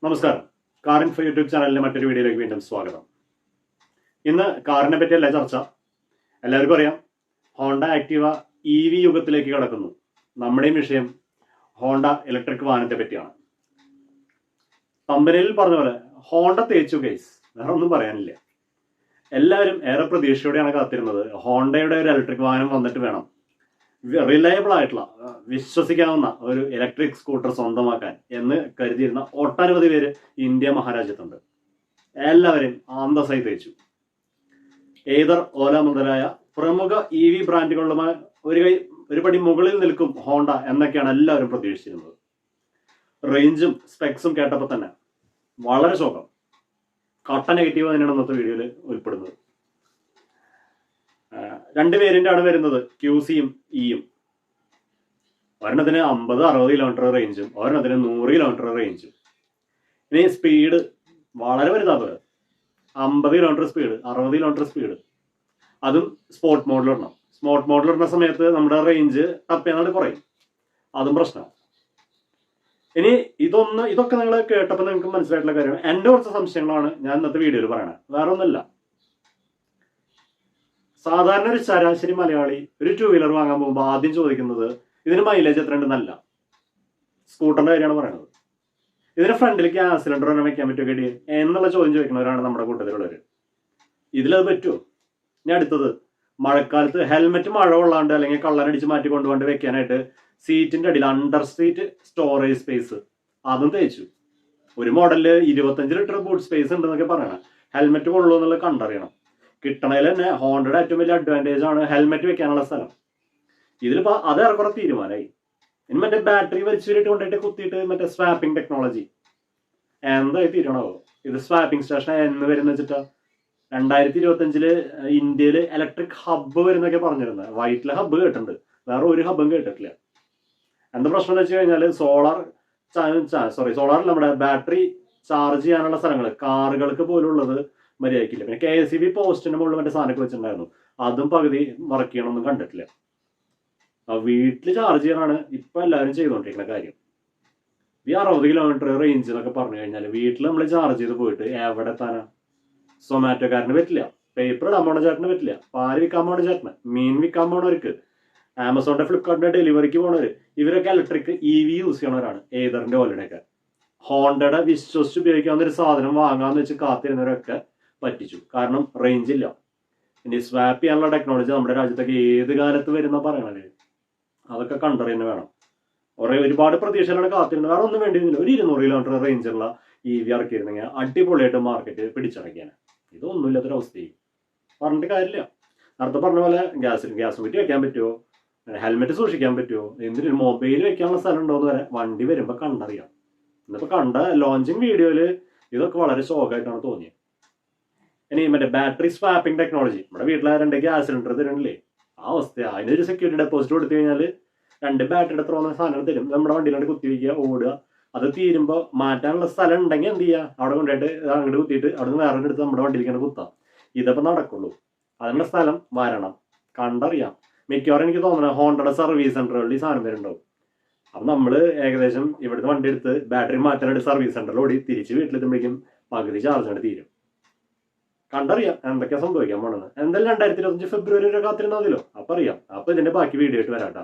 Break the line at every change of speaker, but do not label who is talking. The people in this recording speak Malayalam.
നമസ്കാരം. കാർ ഇൻഫോ യൂട്യൂബ് ചാനലിലെ മറ്റൊരു വീഡിയോയിലേക്ക് വീണ്ടും സ്വാഗതം. ഇന്ന് കാറിനെ പറ്റിയല്ല ചർച്ച. എല്ലാവർക്കും അറിയാം, ഹോണ്ട ആക്ടിവ EV യുഗത്തിലേക്ക് കടക്കുന്നു. നമ്മുടെയും വിഷയം ഹോണ്ട ഇലക്ട്രിക് വാഹനത്തെ പറ്റിയാണ്. കമ്പനിയിൽ പറഞ്ഞ പോലെ ഹോണ്ട തേച്ചു ഗൈസ്, വേറെ ഒന്നും പറയാനില്ല. എല്ലാവരും ഏറെ പ്രതീക്ഷയോടെയാണ് കാത്തിരുന്നത്. ഹോണ്ടയുടെ ഒരു ഇലക്ട്രിക് വാഹനം വന്നിട്ട് വേണം റിലയബിൾ ആയിട്ടുള്ള, വിശ്വസിക്കാവുന്ന ഒരു ഇലക്ട്രിക് സ്കൂട്ടർ സ്വന്തമാക്കാൻ എന്ന് കരുതിയിരുന്ന ഒട്ടനവധി പേര് ഇന്ത്യ മഹാരാജ്യത്തുണ്ട്. എല്ലാവരെയും അന്തസ്സായി തേച്ചു. ഏതർ, ഓല മുതലായ പ്രമുഖ EV ബ്രാൻഡുകളുമായി ഒരു പടി മുകളിൽ നിൽക്കും ഹോണ്ട എന്നൊക്കെയാണ് എല്ലാവരും പ്രതീക്ഷിച്ചിരുന്നത്. റേഞ്ചും സ്പെക്സും കേട്ടപ്പോൾ തന്നെ വളരെ ശോകം. കട്ട നെഗറ്റീവ് തന്നെയാണ് ഇന്നത്തെ വീഡിയോയിൽ ഉൾപ്പെടുന്നത്. രണ്ട് വേരിയന്റാണ് വരുന്നത്, QCയും Eയും. ഒരെണ്ണത്തിന് 50-60 കിലോമീറ്റർ റേഞ്ചും ഒരെണ്ണത്തിന് 100 കിലോമീറ്റർ റേഞ്ചും. ഇനി സ്പീഡ് വളരെ വലുതാവുക, 50 കിലോമീറ്റർ സ്പീഡ്, 60 കിലോമീറ്റർ സ്പീഡ്. അതും സ്പോർട്ട് മോഡിലിടണം. സ്പോർട്ട് മോഡിലിടുന്ന സമയത്ത് നമ്മുടെ റേഞ്ച് തപ്പിയാൽ കുറയും, അതും പ്രശ്നമാണ്. ഇനി ഇതൊക്കെ നിങ്ങൾ കേട്ടപ്പോൾ നിങ്ങൾക്ക് മനസ്സിലായിട്ടുള്ള കാര്യമാണ്. എൻ്റെ കുറച്ച് സംശയങ്ങളാണ് ഞാൻ ഇന്നത്തെ വീഡിയോയിൽ പറയണത്, വേറെ ഒന്നുമില്ല. സാധാരണ ഒരു ശരാശരി മലയാളി ഒരു 2 വീലർ വാങ്ങാൻ പോകുമ്പോൾ ആദ്യം ചോദിക്കുന്നത് ഇതിന് മൈലേജ് എത്ര ഉണ്ടെന്നല്ല, സ്കൂട്ടറിന്റെ കാര്യമാണ് പറയുന്നത്. ഇതിന് ഫ്രണ്ടിൽ ഗ്യാസ് സിലിണ്ടർ തന്നെ വെക്കാൻ പറ്റുമോ എന്നുള്ള ചോദ്യം ചോദിക്കുന്നവരാണ് നമ്മുടെ കൂട്ടത്തിലുള്ളവർ. ഇതിലത് പറ്റുമോ? ഇനി അടുത്തത്, മഴക്കാലത്ത് ഹെൽമെറ്റ് മഴ കൊള്ളാണ്ട് അല്ലെങ്കിൽ കള്ളനടിച്ച് മാറ്റി കൊണ്ടുപോണ്ട് വെക്കാനായിട്ട് സീറ്റിന്റെ അടിയിൽ അണ്ടർ സീറ്റ് സ്റ്റോറേജ് സ്പേസ്, അതും തേച്ചു. ഒരു മോഡലില് 25 ലിറ്റർ ബൂട്ട് സ്പേസ് ഉണ്ടെന്നൊക്കെ പറയണം. ഹെൽമെറ്റ് കൊള്ളൂ എന്നുള്ളത് കണ്ടറിയണം. കിട്ടണതിൽ തന്നെ ഹോണ്ടയുടെ ഏറ്റവും വലിയ അഡ്വാൻറ്റേജ് ആണ് ഹെൽമെറ്റ് വെക്കാനുള്ള സ്ഥലം. ഇതിലിപ്പോൾ അത് ഏറെക്കുറെ തീരുമാനമായി. ഇനി മറ്റേ ബാറ്ററി വലിച്ചിട്ട് കൊണ്ടിട്ട് കുത്തിയിട്ട് മറ്റേ സ്വാപ്പിംഗ് ടെക്നോളജി എന്തായി തീരണോ? ഇത് സ്വാപ്പിംഗ് സ്റ്റേഷൻ എന്ന് വരുന്ന വെച്ചിട്ടാ 2025 ഇന്ത്യയിൽ ഇലക്ട്രിക് ഹബ്ബ് വരുന്നൊക്കെ പറഞ്ഞിരുന്നത്. വൈറ്റിലെ ഹബ്ബ് കേട്ടിട്ടുണ്ട്, വേറെ ഒരു ഹബ്ബും കേട്ടിട്ടില്ല. എന്താ പ്രശ്നം എന്ന് വെച്ച് കഴിഞ്ഞാൽ സോളാർ നമ്മുടെ ബാറ്ററി ചാർജ് ചെയ്യാനുള്ള സ്ഥലങ്ങൾ കാറുകൾക്ക് പോലും ഉള്ളത് മര്യാദക്കില്ല. പിന്നെ KSEB പോസ്റ്റിന്റെ മുകളിൽ മറ്റേ സാധനമൊക്കെ വെച്ചിട്ടുണ്ടായിരുന്നു, അതും പകുതി വർക്ക് ചെയ്യണമെന്നും കണ്ടിട്ടില്ല. വീട്ടിൽ ചാർജ് ചെയ്യാനാണ് ഇപ്പൊ എല്ലാവരും ചെയ്തുകൊണ്ടിരിക്കുന്ന കാര്യം. ഈ 60 കിലോമീറ്റർ റേഞ്ച് എന്നൊക്കെ പറഞ്ഞു കഴിഞ്ഞാൽ വീട്ടിൽ നമ്മൾ ചാർജ് ചെയ്ത് പോയിട്ട് എവിടെ എത്താനാ? സൊമാറ്റോക്കാരന് പറ്റില്ല, പേപ്പർ ഇടാൻ പോണ ചേട്ടന് പറ്റില്ല, പാല് വിൽക്കാൻ പോണ ചേട്ടന്, മീൻ വിൽക്കാൻ പോണവർക്ക്, ആമസോണിന്റെ ഫ്ലിപ്കാർട്ടിന്റെ ഡെലിവറിക്ക് പോണവര്, ഇവരൊക്കെ ഇലക്ട്രിക് EV യൂസ് ചെയ്യണവരാണ്. ഏതറിന്റെ ഓലയുടെയൊക്കെ. ഹോണ്ടയുടെ വിശ്വസിച്ച് ഉപയോഗിക്കാവുന്ന ഒരു സാധനം വാങ്ങാന്ന് വെച്ച് കാത്തിരുന്നവരൊക്കെ പറ്റിച്ചു. കാരണം റേഞ്ച് ഇല്ല. ഇനി സ്വാപ്പ് ചെയ്യാനുള്ള ടെക്നോളജി നമ്മുടെ രാജ്യത്തൊക്കെ ഏത് കാലത്ത് വരുന്ന പറയണത്, അതൊക്കെ കണ്ടറിയുന്നത് വേണം. ഒരുപാട് പ്രതീക്ഷയിലാണ് കാത്തിരുന്നത്. വേറെ ഒന്നും വേണ്ടിയിരുന്നില്ല. ഒരു 200 കിലോമീറ്റർ റേഞ്ചുള്ള EV ഇറക്കിയിരുന്നെങ്കിൽ അടിപൊളിയായിട്ട് മാർക്കറ്റ് പിടിച്ചടക്കിയാണ്. ഇതൊന്നും ഇല്ലാത്തൊരവസ്ഥയും പറഞ്ഞിട്ട് കാര്യമില്ല. നേരത്തെ പറഞ്ഞ പോലെ ഗ്യാസ് കുറ്റി വെക്കാൻ പറ്റുമോ, ഹെൽമെറ്റ് സൂക്ഷിക്കാൻ പറ്റുമോ, എന്തിനും മൊബൈൽ വെക്കാനുള്ള സ്ഥലം ഉണ്ടോയെന്ന് വരെ വണ്ടി വരുമ്പോൾ കണ്ടറിയാം. ഇന്നിപ്പോൾ കണ്ട ലോഞ്ചിങ് വീഡിയോയിൽ ഇതൊക്കെ വളരെ ശോകമായിട്ടാണ് തോന്നിയത്. ഇനി മറ്റേ ബാറ്ററി സ്വാപ്പിംഗ് ടെക്നോളജി, നമ്മുടെ വീട്ടിലെ 2 ഗ്യാസ് സിലിണ്ടർ തരുന്നില്ലേ, ആ അവസ്ഥ. അതിനൊരു സെക്യൂരിറ്റി ഡെപ്പോസിറ്റ് കൊടുത്തു കഴിഞ്ഞാൽ 2 ബാറ്ററി എത്ര സാധനം തരും. നമ്മുടെ വണ്ടിയിലാണ് കുത്തിവയ്ക്കുക, ഓടുക. അത് തീരുമ്പോൾ മാറ്റാനുള്ള സ്ഥലം ഉണ്ടെങ്കിൽ എന്ത് ചെയ്യുക, അവിടെ കൊണ്ടുപോയിട്ട് അങ്ങോട്ട് കുത്തിയിട്ട് അവിടെ നിന്ന് വേറെ എടുത്ത് നമ്മുടെ വണ്ടിയിലേക്ക് കുത്താം. ഇതപ്പോൾ നടക്കുള്ളൂ. അതിനുള്ള സ്ഥലം വരണം, കണ്ടറിയാം. മിക്കവാറും എനിക്ക് തോന്നുന്നത് ഹോണ്ടയുടെ സർവീസ് സെന്ററുകളിൽ ഈ സാധനം വരുന്നുണ്ടാവും. അപ്പം നമ്മൾ ഏകദേശം ഇവിടുത്തെ വണ്ടി എടുത്ത് ബാറ്ററി മാറ്റാനായിട്ട് സർവീസ് സെന്ററിൽ ഓടി തിരിച്ച് വീട്ടിലെത്തുമ്പോഴേക്കും പകുതി ചാർജാണ് തീരും. കണ്ടറിയാം എന്തൊക്കെയാ സംഭവിക്കാൻ പോണെന്ന്. എന്തായാലും 2025 ഫെബ്രുവരി വരെ കാത്തിരുന്നതിലോ, അപ്പൊ അറിയാം. അപ്പൊ ഇതിന്റെ ബാക്കി വീഡിയോ ആയിട്ട് വരാട്ടാ.